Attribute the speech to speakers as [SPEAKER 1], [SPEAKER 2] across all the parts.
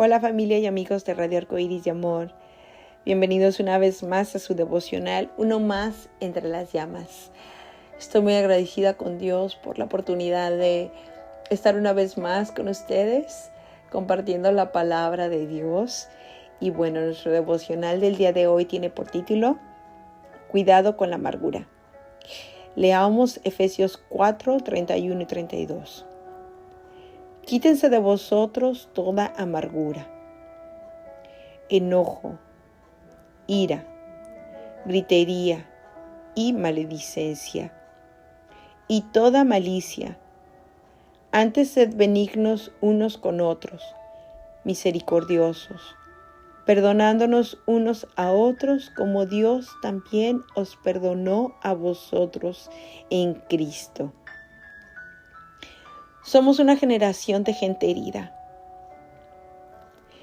[SPEAKER 1] Hola familia y amigos de Radio Arcoíris de Amor. Bienvenidos una vez más a su devocional, uno más entre las llamas. Estoy muy agradecida con Dios por la oportunidad de estar una vez más con ustedes, compartiendo la palabra de Dios. Y bueno, nuestro devocional del día de hoy tiene por título, Cuidado con la amargura. Leamos Efesios 4, 31 y 32. Quítense de vosotros toda amargura, enojo, ira, gritería y maledicencia, y toda malicia. Antes sed benignos unos con otros, misericordiosos, perdonándonos unos a otros como Dios también os perdonó a vosotros en Cristo. Somos una generación de gente herida.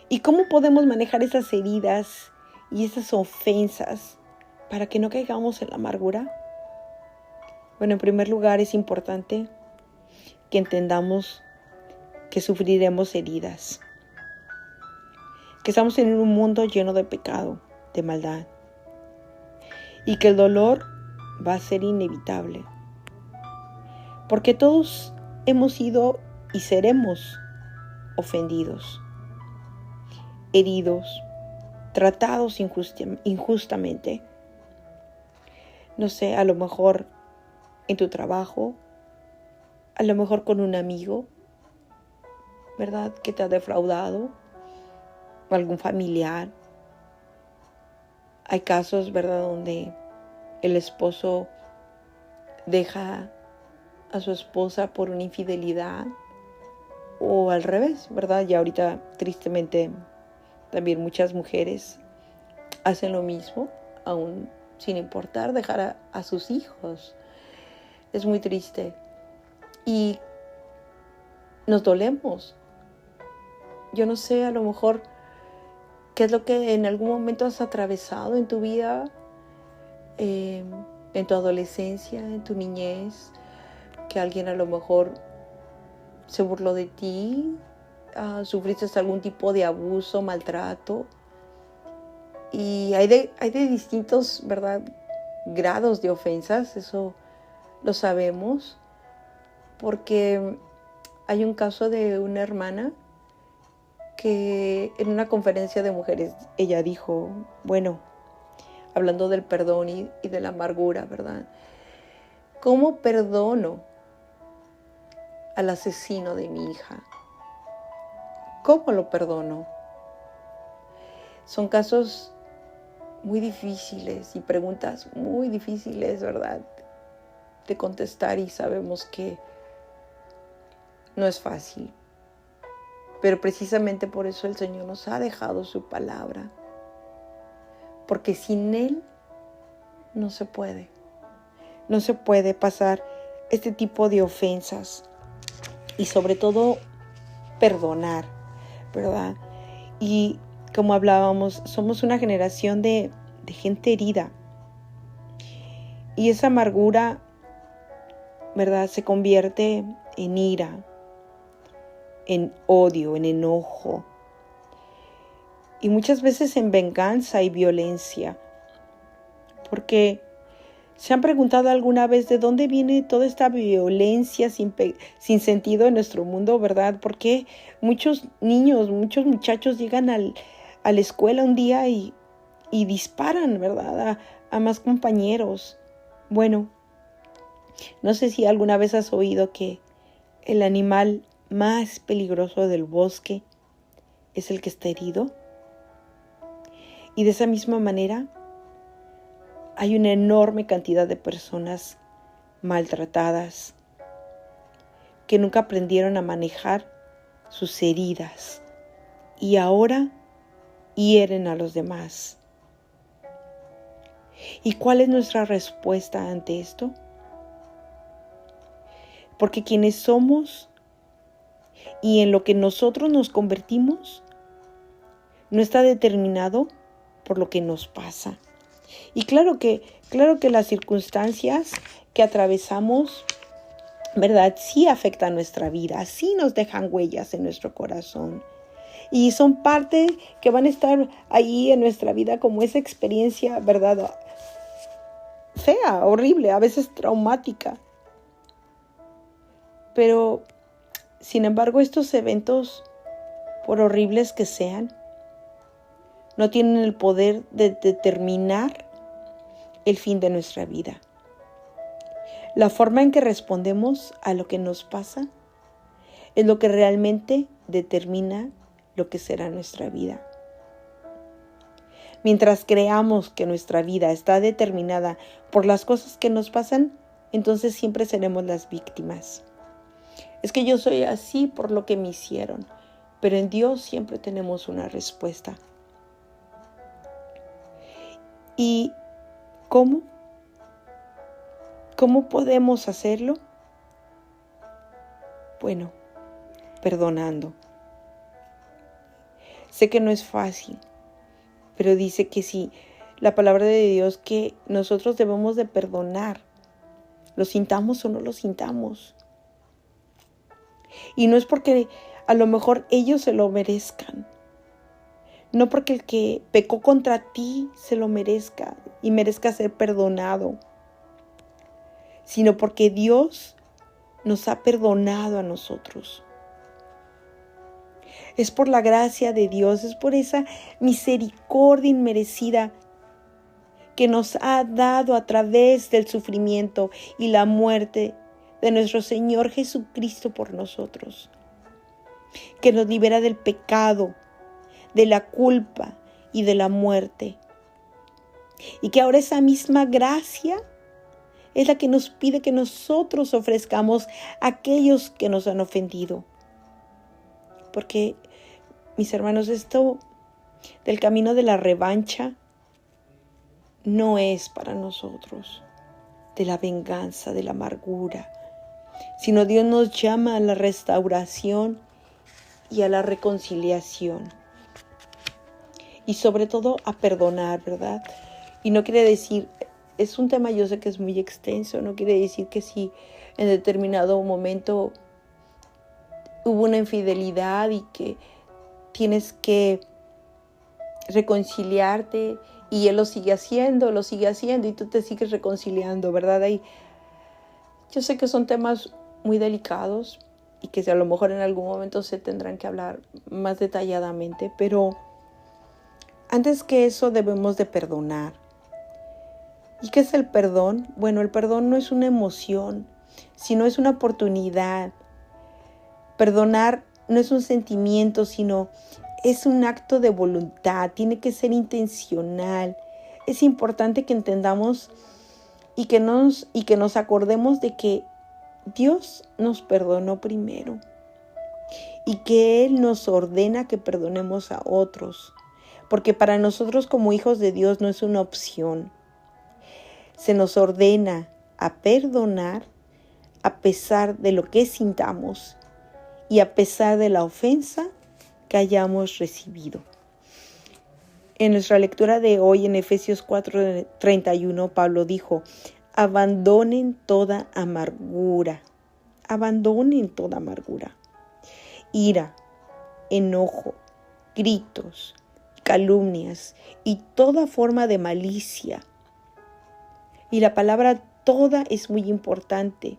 [SPEAKER 1] ¿Y cómo podemos manejar esas heridas y esas ofensas para que no caigamos en la amargura? Bueno, en primer lugar es importante que entendamos que sufriremos heridas, que estamos en un mundo lleno de pecado, de maldad, y que el dolor va a ser inevitable, porque todos hemos sido y seremos ofendidos, heridos, tratados injustamente. No sé, a lo mejor en tu trabajo, a lo mejor con un amigo, ¿verdad? Que te ha defraudado, o algún familiar. Hay casos, ¿verdad? Donde el esposo deja a su esposa por una infidelidad, o al revés, ¿verdad? Y ahorita, tristemente, también muchas mujeres hacen lo mismo, aún sin importar dejar a sus hijos. Es muy triste. Y nos dolemos. Yo no sé, a lo mejor, qué es lo que en algún momento has atravesado en tu vida, en tu adolescencia, en tu niñez, que alguien a lo mejor se burló de ti, sufriste algún tipo de abuso, maltrato. Y hay de distintos, ¿verdad?, grados de ofensas, eso lo sabemos, porque hay un caso de una hermana que en una conferencia de mujeres, ella dijo, bueno, hablando del perdón y de la amargura, ¿verdad? ¿Cómo perdono al asesino de mi hija? ¿Cómo lo perdono? Son casos muy difíciles y preguntas muy difíciles, ¿verdad?, de contestar, y sabemos que no es fácil. Pero precisamente por eso el Señor nos ha dejado su palabra. Porque sin Él no se puede. No se puede pasar este tipo de ofensas. Y sobre todo, perdonar, ¿verdad? Y como hablábamos, somos una generación de gente herida. Y esa amargura, ¿verdad?, se convierte en ira, en odio, en enojo, y muchas veces en venganza y violencia. Porque ¿se han preguntado alguna vez de dónde viene toda esta violencia sin sentido en nuestro mundo, verdad? Porque muchos niños, muchos muchachos llegan a la escuela un día y disparan, ¿verdad?, a más compañeros. Bueno, no sé si alguna vez has oído que el animal más peligroso del bosque es el que está herido. Y de esa misma manera hay una enorme cantidad de personas maltratadas que nunca aprendieron a manejar sus heridas y ahora hieren a los demás. ¿Y cuál es nuestra respuesta ante esto? Porque quienes somos y en lo que nosotros nos convertimos no está determinado por lo que nos pasa. Y claro que las circunstancias que atravesamos, ¿verdad?, sí afectan nuestra vida, sí nos dejan huellas en nuestro corazón. Y son parte que van a estar ahí en nuestra vida como esa experiencia, ¿verdad? Fea, horrible, a veces traumática. Pero, sin embargo, estos eventos, por horribles que sean, no tienen el poder de determinar el fin de nuestra vida. La forma en que respondemos a lo que nos pasa es lo que realmente determina lo que será nuestra vida. Mientras creamos que nuestra vida está determinada por las cosas que nos pasan, entonces siempre seremos las víctimas. Es que yo soy así por lo que me hicieron, pero en Dios siempre tenemos una respuesta. ¿Y cómo? ¿Cómo podemos hacerlo? Bueno, perdonando. Sé que no es fácil, pero dice que sí, la palabra de Dios, que nosotros debemos de perdonar, lo sintamos o no lo sintamos. Y no es porque a lo mejor ellos se lo merezcan, no porque el que pecó contra ti se lo merezca y merezca ser perdonado, sino porque Dios nos ha perdonado a nosotros. Es por la gracia de Dios, es por esa misericordia inmerecida que nos ha dado a través del sufrimiento y la muerte de nuestro Señor Jesucristo por nosotros, que nos libera del pecado, de la culpa y de la muerte. Y que ahora esa misma gracia es la que nos pide que nosotros ofrezcamos a aquellos que nos han ofendido. Porque, mis hermanos, esto del camino de la revancha no es para nosotros, de la venganza, de la amargura, sino Dios nos llama a la restauración y a la reconciliación. Y sobre todo a perdonar, ¿verdad? Y no quiere decir, es un tema, yo sé que es muy extenso, no quiere decir que si en determinado momento hubo una infidelidad y que tienes que reconciliarte y él lo sigue haciendo y tú te sigues reconciliando, ¿verdad? Yo sé que son temas muy delicados y que a lo mejor en algún momento se tendrán que hablar más detalladamente, pero antes que eso debemos de perdonar. ¿Y qué es el perdón? Bueno, el perdón no es una emoción, sino es una oportunidad. Perdonar no es un sentimiento, sino es un acto de voluntad, tiene que ser intencional. Es importante que entendamos y que nos acordemos de que Dios nos perdonó primero y que Él nos ordena que perdonemos a otros, porque para nosotros como hijos de Dios no es una opción. Se nos ordena a perdonar a pesar de lo que sintamos y a pesar de la ofensa que hayamos recibido. En nuestra lectura de hoy en Efesios 4:31, Pablo dijo: abandonen toda amargura, ira, enojo, gritos, calumnias y toda forma de malicia. Y la palabra toda es muy importante,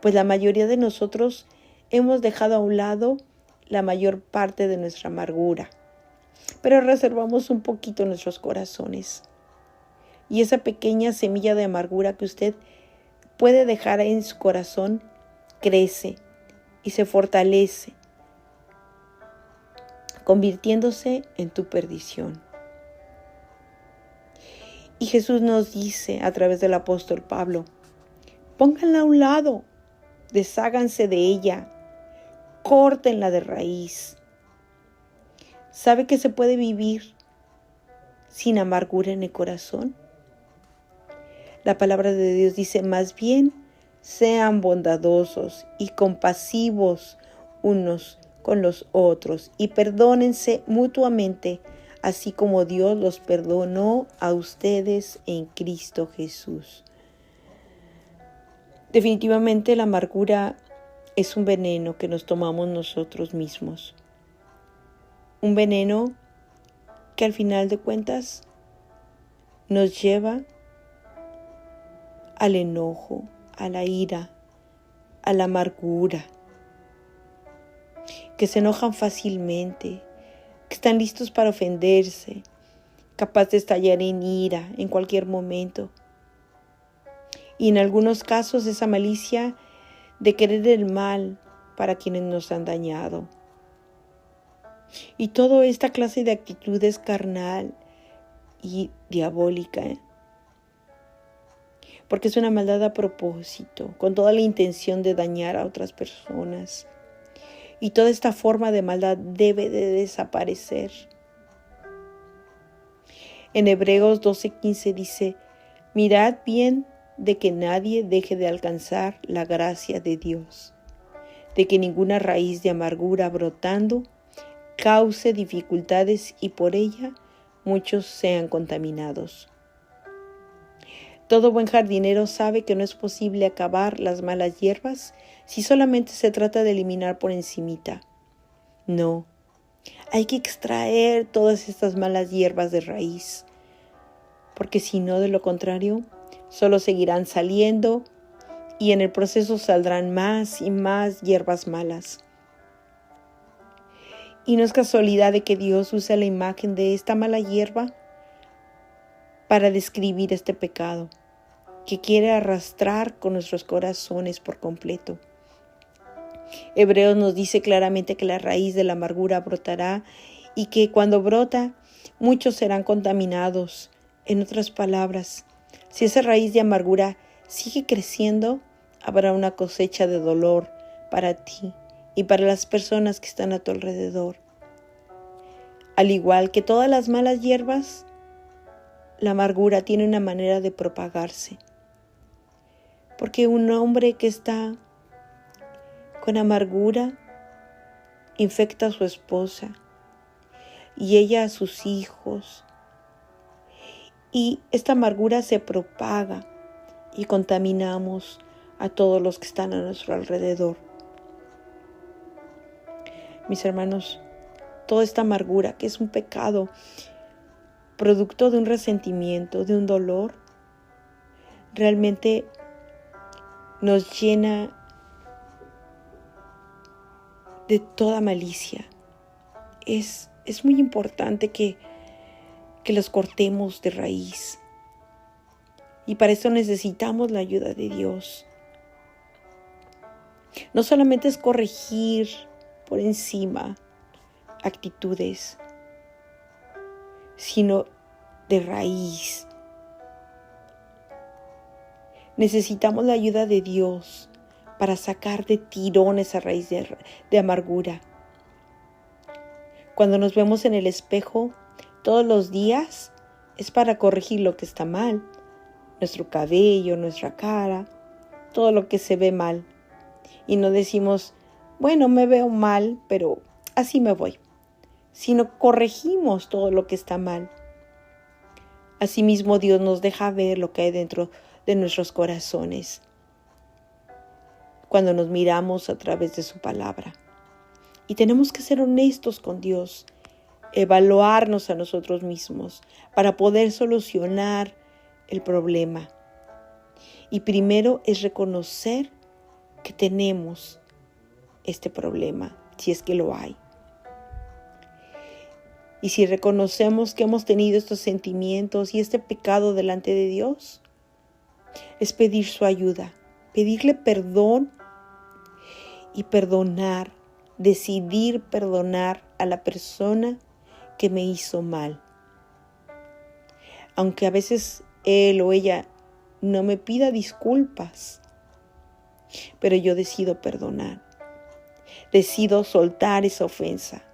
[SPEAKER 1] pues la mayoría de nosotros hemos dejado a un lado la mayor parte de nuestra amargura, pero reservamos un poquito en nuestros corazones. Y esa pequeña semilla de amargura que usted puede dejar en su corazón crece y se fortalece, convirtiéndose en tu perdición. Y Jesús nos dice a través del apóstol Pablo: pónganla a un lado, desháganse de ella, córtenla de raíz. ¿Sabe que se puede vivir sin amargura en el corazón? La palabra de Dios dice: más bien sean bondadosos y compasivos unos con los otros y perdónense mutuamente, así como Dios los perdonó a ustedes en Cristo Jesús. Definitivamente la amargura es un veneno que nos tomamos nosotros mismos. Un veneno que al final de cuentas nos lleva al enojo, a la ira, a la amargura, que se enojan fácilmente, que están listos para ofenderse, capaz de estallar en ira en cualquier momento. Y en algunos casos esa malicia de querer el mal para quienes nos han dañado. Y toda esta clase de actitud es carnal y diabólica, porque es una maldad a propósito, con toda la intención de dañar a otras personas. Y toda esta forma de maldad debe de desaparecer. En Hebreos 12:15 dice: mirad bien de que nadie deje de alcanzar la gracia de Dios, de que ninguna raíz de amargura brotando cause dificultades y por ella muchos sean contaminados. Todo buen jardinero sabe que no es posible acabar las malas hierbas si solamente se trata de eliminar por encimita. No, hay que extraer todas estas malas hierbas de raíz, porque si no, de lo contrario, solo seguirán saliendo y en el proceso saldrán más y más hierbas malas. Y no es casualidad de que Dios use la imagen de esta mala hierba para describir este pecado que quiere arrastrar con nuestros corazones por completo. Hebreos nos dice claramente que la raíz de la amargura brotará y que cuando brota, muchos serán contaminados. En otras palabras, si esa raíz de amargura sigue creciendo, habrá una cosecha de dolor para ti y para las personas que están a tu alrededor. Al igual que todas las malas hierbas, la amargura tiene una manera de propagarse. Porque un hombre que está con amargura infecta a su esposa y ella a sus hijos. Y esta amargura se propaga y contaminamos a todos los que están a nuestro alrededor. Mis hermanos, toda esta amargura, que es un pecado, producto de un resentimiento, de un dolor, realmente nos llena de toda malicia. Es muy importante que los cortemos de raíz. Y para eso necesitamos la ayuda de Dios. No solamente es corregir por encima actitudes, sino de raíz. Necesitamos la ayuda de Dios para sacar de tirón esa raíz de amargura. Cuando nos vemos en el espejo todos los días, es para corregir lo que está mal. Nuestro cabello, nuestra cara, todo lo que se ve mal. Y no decimos, bueno, me veo mal, pero así me voy. Sino corregimos todo lo que está mal. Asimismo, Dios nos deja ver lo que hay dentro de nuestros corazones cuando nos miramos a través de su palabra. Y tenemos que ser honestos con Dios, evaluarnos a nosotros mismos para poder solucionar el problema. Y primero es reconocer que tenemos este problema, si es que lo hay. Y si reconocemos que hemos tenido estos sentimientos y este pecado delante de Dios, es pedir su ayuda, pedirle perdón y perdonar, decidir perdonar a la persona que me hizo mal. Aunque a veces él o ella no me pida disculpas, pero yo decido perdonar, decido soltar esa ofensa,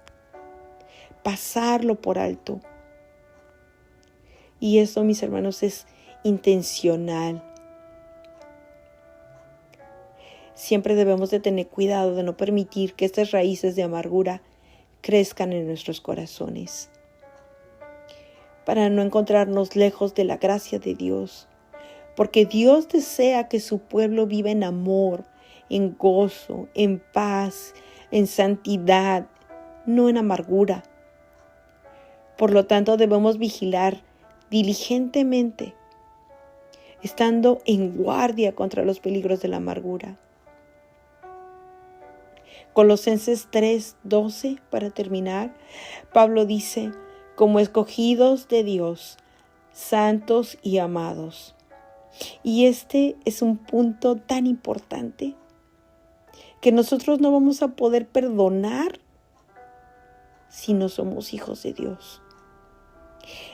[SPEAKER 1] pasarlo por alto. Y eso, mis hermanos, es intencional. Siempre debemos de tener cuidado de no permitir que estas raíces de amargura crezcan en nuestros corazones, para no encontrarnos lejos de la gracia de Dios, porque Dios desea que su pueblo viva en amor, en gozo, en paz, en santidad, no en amargura. Por lo tanto, debemos vigilar diligentemente, estando en guardia contra los peligros de la amargura. Colosenses 3:12, para terminar, Pablo dice, como escogidos de Dios, santos y amados. Y este es un punto tan importante que nosotros no vamos a poder perdonar si no somos hijos de Dios.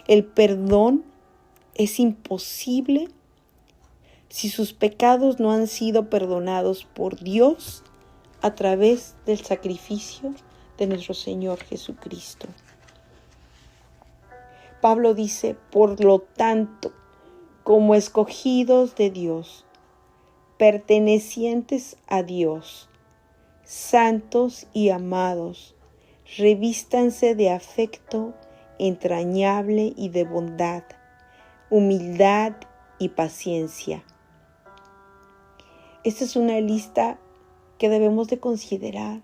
[SPEAKER 1] El perdón es imposible si sus pecados no han sido perdonados por Dios a través del sacrificio de nuestro Señor Jesucristo. Pablo dice, por lo tanto, como escogidos de Dios, pertenecientes a Dios, santos y amados, revístanse de afecto entrañable y de bondad, humildad y paciencia. Esta es una lista que debemos de considerar.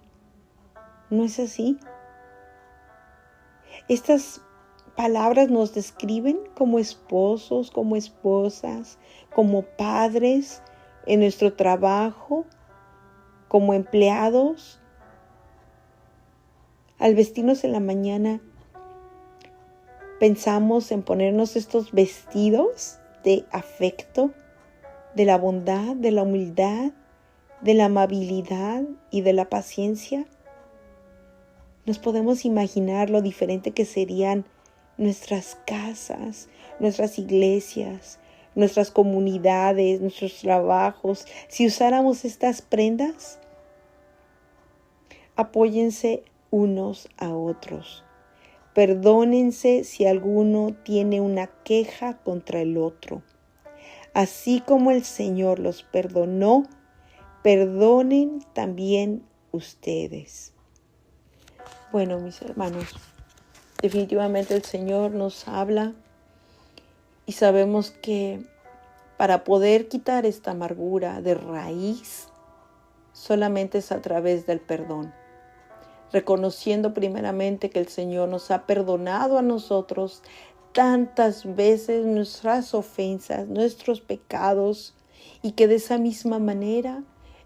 [SPEAKER 1] ¿No es así? Estas palabras nos describen como esposos, como esposas, como padres en nuestro trabajo, como empleados. Al vestirnos en la mañana, pensamos en ponernos estos vestidos de afecto, de la bondad, de la humildad, de la amabilidad y de la paciencia. Nos podemos imaginar lo diferente que serían nuestras casas, nuestras iglesias, nuestras comunidades, nuestros trabajos, si usáramos estas prendas. Apóyense unos a otros. Perdónense si alguno tiene una queja contra el otro. Así como el Señor los perdonó, perdonen también ustedes. Bueno, mis hermanos, definitivamente el Señor nos habla y sabemos que para poder quitar esta amargura de raíz, solamente es a través del perdón. Reconociendo primeramente que el Señor nos ha perdonado a nosotros tantas veces nuestras ofensas, nuestros pecados, y que de esa misma manera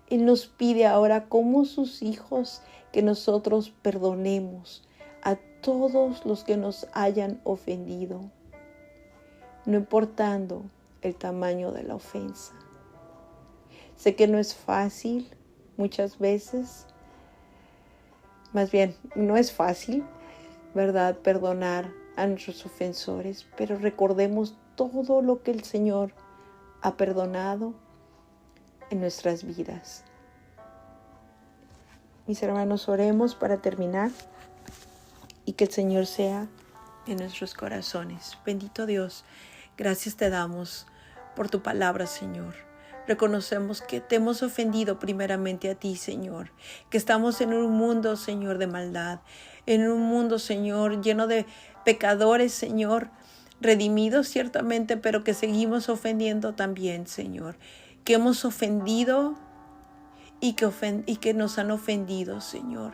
[SPEAKER 1] Él nos pide ahora como sus hijos que nosotros perdonemos a todos los que nos hayan ofendido, no importando el tamaño de la ofensa. Sé que no es fácil muchas veces, más bien no es fácil, ¿verdad?, perdonar a nuestros ofensores, pero recordemos todo lo que el Señor ha perdonado en nuestras vidas. Mis hermanos, oremos para terminar y que el Señor sea en nuestros corazones. Bendito Dios, gracias te damos por tu palabra, Señor. Reconocemos que te hemos ofendido primeramente a ti, Señor, que estamos en un mundo, Señor, de maldad, en un mundo, Señor, lleno de pecadores, Señor, redimidos ciertamente, pero que seguimos ofendiendo también, Señor, que hemos ofendido y que nos han ofendido, Señor.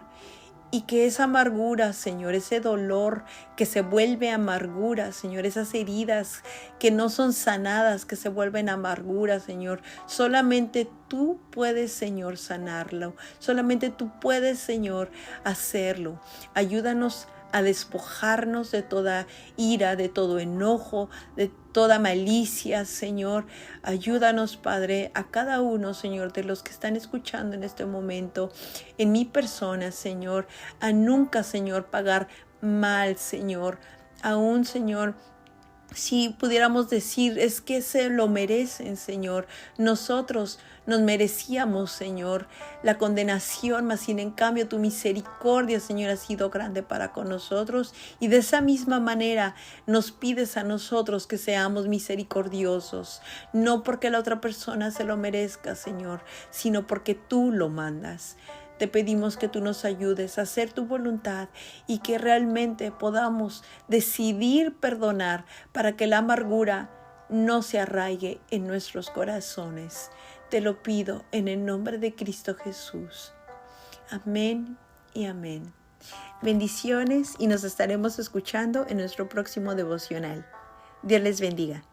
[SPEAKER 1] Y que esa amargura, Señor, ese dolor que se vuelve amargura, Señor, esas heridas que no son sanadas, que se vuelven amargura, Señor, solamente tú puedes, Señor, sanarlo. Solamente tú puedes, Señor, hacerlo. Ayúdanos a despojarnos de toda ira, de todo enojo, de toda malicia, Señor. Ayúdanos, Padre, a cada uno, Señor, de los que están escuchando en este momento, en mi persona, Señor, a nunca, Señor, pagar mal, Señor. Aún, Señor, si pudiéramos decir, es que se lo merecen, Señor. Nosotros nos merecíamos, Señor, la condenación, mas sin en cambio tu misericordia, Señor, ha sido grande para con nosotros. Y de esa misma manera nos pides a nosotros que seamos misericordiosos. No porque la otra persona se lo merezca, Señor, sino porque tú lo mandas. Te pedimos que tú nos ayudes a hacer tu voluntad y que realmente podamos decidir perdonar para que la amargura no se arraigue en nuestros corazones. Te lo pido en el nombre de Cristo Jesús. Amén y amén. Bendiciones y nos estaremos escuchando en nuestro próximo devocional. Dios les bendiga.